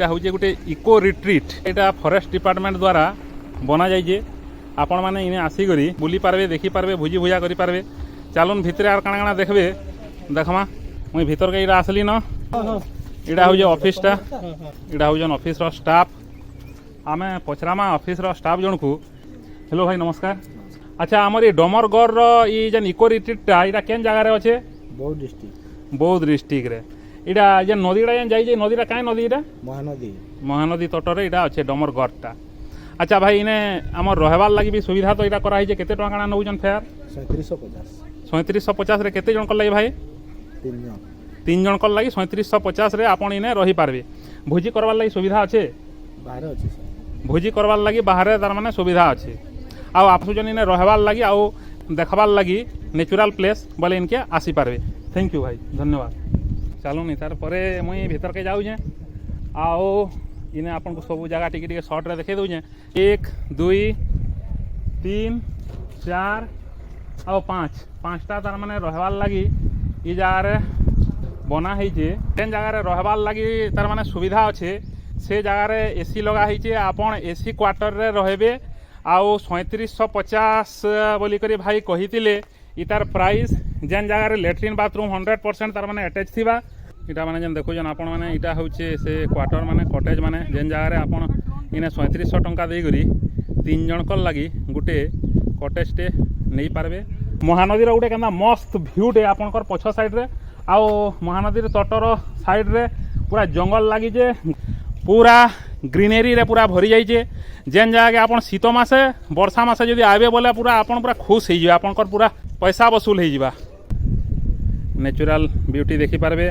यहाँ हूँ गोटे इको रिट्रीट यहाँ फॉरेस्ट डिपार्टमेंट द्वारा बना जाइए आपण मैंने इन्हें आसिक बुली पार्बे देखी पार्बे भोजी भुजा करि पार्बे। चलुन भितर आर काଣା काଣା देखबे देखमा मुई भीतर के इरा आसली न इड़ा हूँ ऑफिसटा इड़ा हूँ ऑफिस रो स्टाफ आमे पचरामा ऑफिस रो स्टाफ जन को। हेलो भाई नमस्कार। अच्छा आमर ये डमरगढ़ रो ये जन इको रिट्रीटा इरा केन जगह रे अच्छे? बौद्ध डिस्ट्रिक्ट रे। इड़ा जे नदीटा जेन जाई जे नदीटा काई नदी इटा? महानदी तटरे इटा अच्छे डमरगढ़टा। अच्छा भाई इने आमर रहबार लगी भी सुविधा तो इटा करा है जे केते टका काଣା नउजन फेयर? 3750 रे केते जन कर लगी भाई? 3 जन कर लगी 3750 रे आपण इने रही पारबे। भोजी करबार लगी सुविधा अच्छे? बाहर अच्छे सर भोजी करबार लगी बाहर तार माने सुविधा अच्छे। आ आपसुजन इने रहबार लगी आउ देखबार लगी नेचुरल प्लेस बोले इनके आसी पारबे। थैंक यू भाई धन्यवाद। चलो नहीं तार परे मुई भीतर के जाऊँ आओ इने आपन को सब जगह टिके टिके शॉर्ट रे देखे दूँ 1 2 3 4 और 5टा तार माने रहबार लगी ई जगह बना है जेन जगह रहबार लगी तार माने सुविधा अच्छे से जगह एसी लगा है आपन एसी क्वार्टर रे रहबे। आउ 3750 बोलिक भाई कही इतार प्राइस जेन जगह लैट्रिन बाथरूम 100% तार माने अटैच थिबा इटा माने जेन देखुछन आपण माने इटा होचे से क्वार्टर माने कॉटेज माने जेन जगह आपण इने 3700 टंका देई करी 3 जनकर लगी गुटे कॉटेजटे नहीं पारबे। महानदी रो गुटे केना मस्त भ्यूटे आपनकर पछ साइड रे आउ महानदी तटर साइड रे पूरा जंगल लगी जे पूरा ग्रीनरी रे पूरा भरी जाइए। जेन जगह के आपन शीत मासे वर्षा मासे जदि आबे बोले पूरा आपन पूरा खुश हो जाए आपनकर पूरा पैसा वसूल हो जावा। नेचुरल ब्यूटी देखी पारबे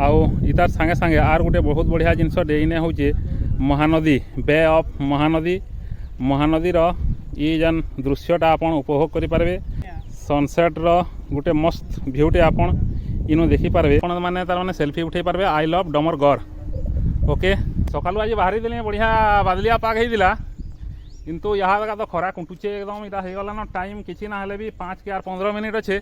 आउ इतार संगे संगे आर गोटे बहुत बढ़िया जिनस इने हूँ महानदी बे ऑफ महानदी रो ये जन दृश्यटा आपन उपभोग करि पारबे। सनसेट रो गोटे मस्त भ्यूटे आपन इनो देखी पारबे आपन माने तार माने सेल्फी उठे पारबे। I love डमरगढ़। ओके सकालू आज बाहरी देले बढ़िया बादलिया पाग होता किंतु यहाँ तो खरा कुंटुचे एकदम इटा हो गला टाइम किसी ना हेले भी 5 के 15 मिनिट अच्छे।